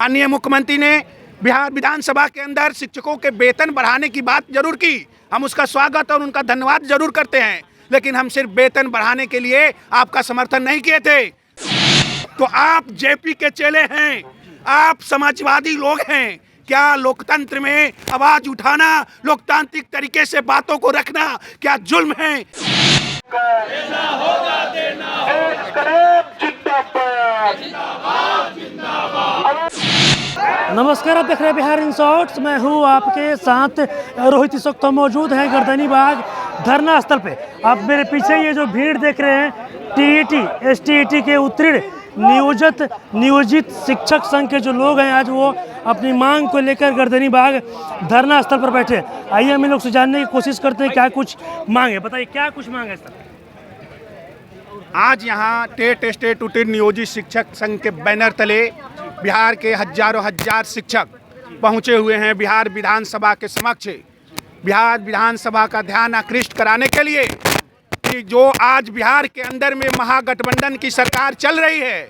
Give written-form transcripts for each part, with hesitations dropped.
माननीय मुख्यमंत्री ने बिहार विधानसभा के अंदर शिक्षकों के वेतन बढ़ाने की बात जरूर की। हम उसका स्वागत और उनका धन्यवाद जरूर करते हैं, लेकिन हम सिर्फ वेतन बढ़ाने के लिए आपका समर्थन नहीं किए थे। तो आप जेपी के चेले हैं, आप समाजवादी लोग हैं। क्या लोकतंत्र में आवाज उठाना, लोकतांत्रिक तरीके से बातों को रखना क्या जुल्म है? देना होगा, देना होगा। नमस्कार, आप देख रहे हैं बिहार इन शॉर्ट्स। मैं हूं आपके साथ रोहित। इस वक्त मौजूद हैं गर्दनी बाग धरना स्थल पे। आप मेरे पीछे ये जो भीड़ देख रहे हैं, टीईटी एसटीईटी के उत्तीर्ण नियोजित शिक्षक संघ के जो लोग हैं, आज वो अपनी मांग को लेकर गर्दनी बाग धरना स्थल पर बैठे। आइए हम इन लोग से जानने की कोशिश करते हैं क्या कुछ मांग है। बताइए क्या कुछ मांग है सर? आज यहाँ टेट स्टेट उत्तीर्ण नियोजित शिक्षक संघ के बैनर तले बिहार के हजारों हजार शिक्षक पहुँचे हुए हैं बिहार विधानसभा के समक्ष। बिहार विधानसभा का ध्यान आकृष्ट कराने के लिए कि जो आज बिहार के अंदर में महागठबंधन की सरकार चल रही है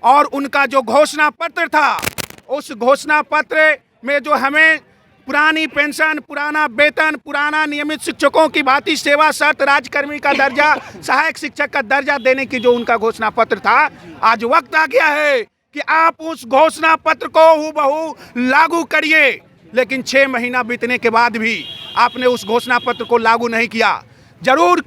और उनका जो घोषणा पत्र था, उस घोषणा पत्र में जो हमें पुरानी पेंशन, पुराना वेतन, पुराना नियमित शिक्षकों की भांति सेवा शर्त, राज्यकर्मी का दर्जा, सहायक शिक्षक का दर्जा देने की जो उनका घोषणा पत्र था, आज वक्त आ गया है कि आप उस घोषणा पत्र को हूबहू लागू करिए। लेकिन 6 महीना बीतने के बाद भी आपने उस घोषणा पत्र को लागू नहीं किया। जरूर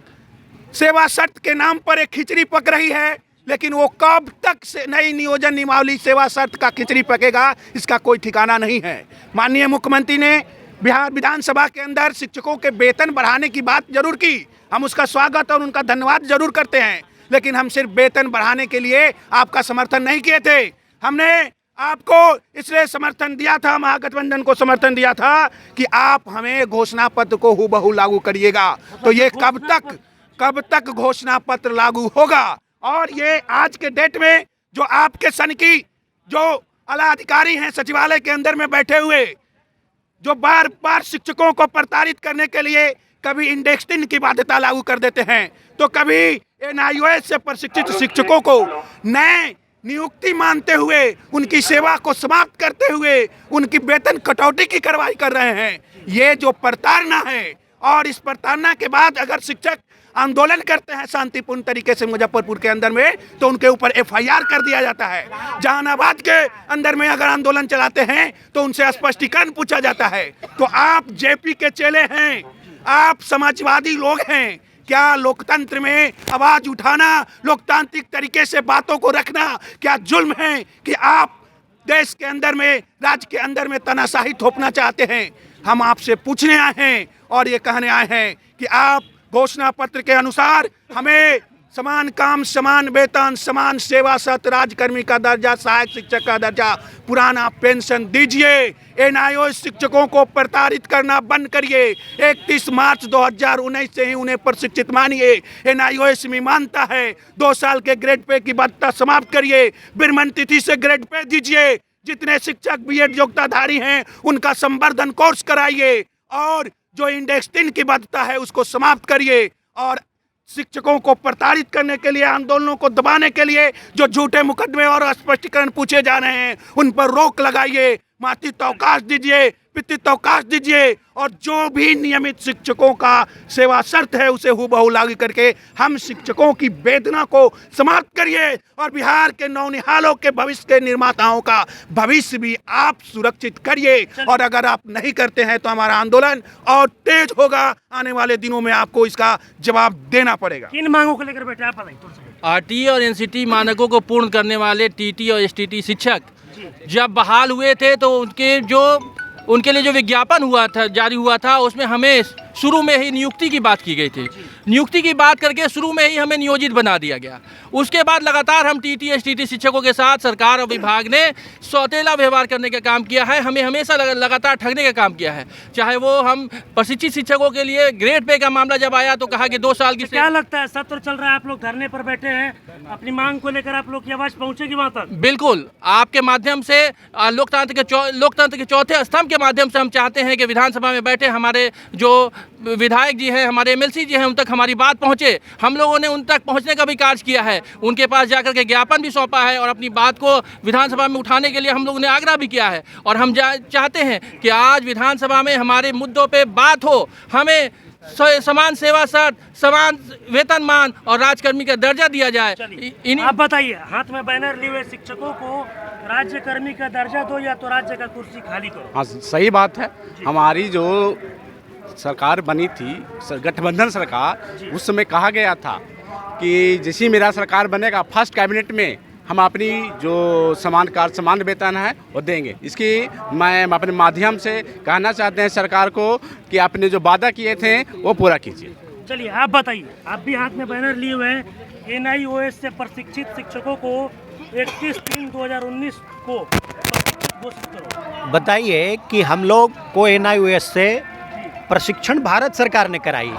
सेवा शर्त के नाम पर एक खिचड़ी पक रही है, लेकिन वो कब तक से नई नियोजन नियमावली सेवा शर्त का खिचड़ी पकेगा, इसका कोई ठिकाना नहीं है। माननीय मुख्यमंत्री ने बिहार विधानसभा के अंदर शिक्षकों के वेतन बढ़ाने की बात जरूर की। हम उसका स्वागत और उनका धन्यवाद जरूर करते हैं, लेकिन हम सिर्फ वेतन बढ़ाने के लिए आपका समर्थन नहीं किए थे। हमने आपको इसलिए समर्थन दिया था, महागठबंधन को समर्थन दिया था कि आप हमें घोषणा पत्र को हूबहू लागू करिएगा। तो ये कब तक घोषणा पत्र लागू होगा? और ये आज के डेट में जो आपके सन की जो आला अधिकारी हैं सचिवालय के अंदर में बैठे हुए, जो बार बार शिक्षकों को प्रताड़ित करने के लिए कभी इंडेक्स 3 की बाध्यता लागू कर देते हैं, तो कभी NIOS से प्रशिक्षित शिक्षकों को नए नियुक्ति मानते हुए उनकी सेवा को समाप्त करते हुए उनकी वेतन कटौती की कार्रवाई कर रहे हैं। ये जो प्रताड़ना है, और इस प्रताड़ना के बाद अगर शिक्षक आंदोलन करते हैं शांतिपूर्ण तरीके से मुजफ्फरपुर के अंदर में, तो उनके ऊपर FIR कर दिया जाता है। जहानाबाद के अंदर में अगर आंदोलन चलाते हैं तो उनसे स्पष्टीकरण पूछा जाता है। तो आप जेपी के चेले हैं, आप समाजवादी लोग हैं। क्या लोकतंत्र में आवाज उठाना, लोकतांत्रिक तरीके से बातों को रखना क्या जुल्म है कि आप देश के अंदर में, राज्य के अंदर में तानाशाही थोपना चाहते हैं? हम आपसे पूछने आए हैं और ये कहने आए हैं कि आप घोषणा पत्र के अनुसार हमें समान काम, समान वेतन, समान सेवा शर्त, राज्यकर्मी का दर्जा, सहायक शिक्षक का दर्जा, पुराना पेंशन दीजिए। NIOS शिक्षकों को प्रताड़ित करना बंद करिए। 31 मार्च 2019 से ही उन्हें प्रशिक्षित मानिए। NIOS में मानता है 2 साल के ग्रेड पे की बाध्यता समाप्त करिए। विरमण तिथि से ग्रेड पे दीजिए। जितने शिक्षक BEd योग्यताधारी हैं उनका संवर्धन कोर्स कराइए, और जो इंडेक्स 3 की बाध्यता है उसको समाप्त करिए। और शिक्षकों को प्रताड़ित करने के लिए, आंदोलनों को दबाने के लिए जो झूठे मुकदमे और स्पष्टीकरण पूछे जा रहे हैं, उन पर रोक लगाइए। मातृत्व अवकाश दीजिए, पितृत्व अवकाश दीजिए, और जो भी नियमित शिक्षकों का सेवा शर्त है उसे हूबहू लागू करके हम शिक्षकों की वेदना को समाप्त करिए। और बिहार के नौनिहालों के भविष्य के निर्माताओं का भविष्य भी आप सुरक्षित करिए। और अगर आप नहीं करते हैं तो हमारा आंदोलन और तेज होगा। आने वाले दिनों में आपको इसका जवाब देना पड़ेगा। किन मांगों को लेकर बैठे आप बताइए? RTE और NCT मानकों को पूर्ण करने वाले TT और STT शिक्षक जब बहाल हुए थे तो उनके लिए जो विज्ञापन हुआ था, जारी हुआ था, उसमें हमें शुरू में ही नियुक्ति की बात की गई थी। नियुक्ति की बात करके शुरू में ही हमें नियोजित बना दिया गया। उसके बाद लगातार हम TT STT शिक्षकों के साथ सरकार और विभाग ने सौतेला व्यवहार करने का काम किया है। हमें हमेशा लगातार ठगने का काम किया है। चाहे वो हम प्रशिक्षित शिक्षकों के लिए ग्रेड पे का मामला जब आया तो कहा कि 2 साल की। क्या लगता है, सत्र चल रहा है, आप लोग धरने पर बैठे हैं, अपनी मांग को लेकर आप लोग की आवाज पहुंचेगी वहां तक? बिल्कुल, आपके माध्यम से लोकतंत्र के चौथे स्तंभ के माध्यम से हम चाहते हैं कि विधानसभा में बैठे हमारे जो विधायक जी हैं, हमारे एमएलसी जी हैं, उन तक हमारी बात पहुंचे। हम लोगों ने उन तक पहुंचने का भी कार्य किया है, उनके पास जाकर के ज्ञापन भी सौंपा है और अपनी बात को विधानसभा में उठाने के लिए हम लोगों ने आग्रह भी किया है। और हम चाहते हैं कि आज विधानसभा में हमारे मुद्दों पे बात हो, हमें समान सेवा शर्त, समान वेतनमान और राजकर्मी का दर्जा दिया जाए। आप बताइए, हाथ में बैनर लिए हुए शिक्षकों को राज्यकर्मी का दर्जा दो या तो राज्य का कुर्सी खाली करो। हाँ, सही बात है। हमारी जो सरकार बनी थी, गठबंधन सरकार, उस समय कहा गया था कि जैसे मेरा सरकार बनेगा फर्स्ट कैबिनेट में हम अपनी जो समान वेतन है वो देंगे। इसकी मैं अपने माध्यम से कहना चाहते हैं सरकार को कि आपने जो वादा किए थे वो पूरा कीजिए। चलिए आप बताइए, आप भी हाथ में बैनर लिए हुए हैं, NIOS से प्रशिक्षित शिक्षकों को 31/3/2019 को घोषित करो। बताइए कि हम लोग को NIOS से प्रशिक्षण भारत सरकार ने कराई,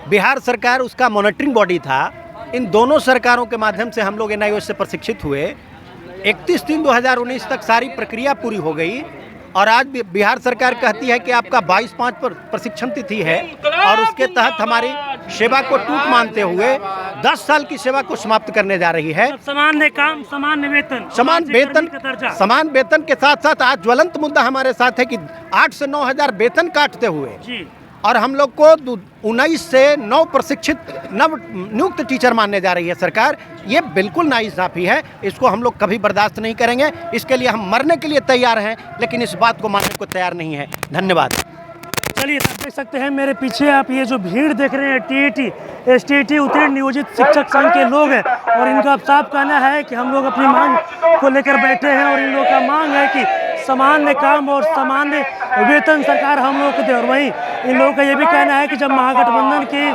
बिहार सरकार उसका मॉनिटरिंग बॉडी था। इन दोनों सरकारों के माध्यम से हम लोग NIOS से प्रशिक्षित हुए। 31/3/2019 तक सारी प्रक्रिया पूरी हो गई और आज बिहार सरकार कहती है कि आपका 22/5 पर प्रशिक्षण तिथि है और उसके तहत हमारी सेवा को टूट मानते हुए 10 साल की सेवा को समाप्त करने जा रही है। सामान्य काम, सामान्य वेतन, समान वेतन के साथ साथ आज ज्वलंत मुद्दा हमारे साथ है कि 8 से 9 हज़ार वेतन काटते हुए जी, और हम लोग को 19 से 9 प्रशिक्षित नव नियुक्त टीचर मानने जा रही है सरकार। ये बिल्कुल नाइंसाफी है, इसको हम लोग कभी बर्दाश्त नहीं करेंगे। इसके लिए हम मरने के लिए तैयार हैं, लेकिन इस बात को मानने को तैयार नहीं है। धन्यवाद। चलिए आप देख सकते हैं मेरे पीछे, आप ये जो भीड़ देख रहे हैं TET STET उत्तीर्ण नियोजित शिक्षक संघ के लोग हैं और इनका साफ कहना है कि हम लोग अपनी मांग को लेकर बैठे हैं और इन लोगों का मांग है कि सामान्य काम और सामान्य वेतन सरकार हम लोग को दे। और वहीं इन लोगों का ये भी कहना है कि जब महागठबंधन की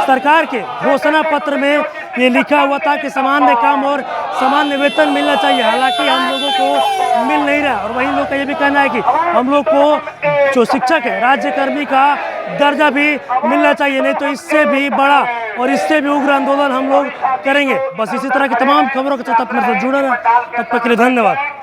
सरकार के घोषणा पत्र में ये लिखा हुआ था कि सामान्य काम और सामान्य वेतन मिलना चाहिए, हालांकि हम लोगों को मिल नहीं रहा। और वहीं लोग का ये भी कहना है कि हम लोग को जो शिक्षक है राज्यकर्मी का दर्जा भी मिलना चाहिए, नहीं तो इससे भी बड़ा और इससे भी उग्र आंदोलन हम लोग करेंगे। बस इसी तरह की तमाम खबरों के साथ अपने से जुड़े रहें। तब तक के लिए धन्यवाद।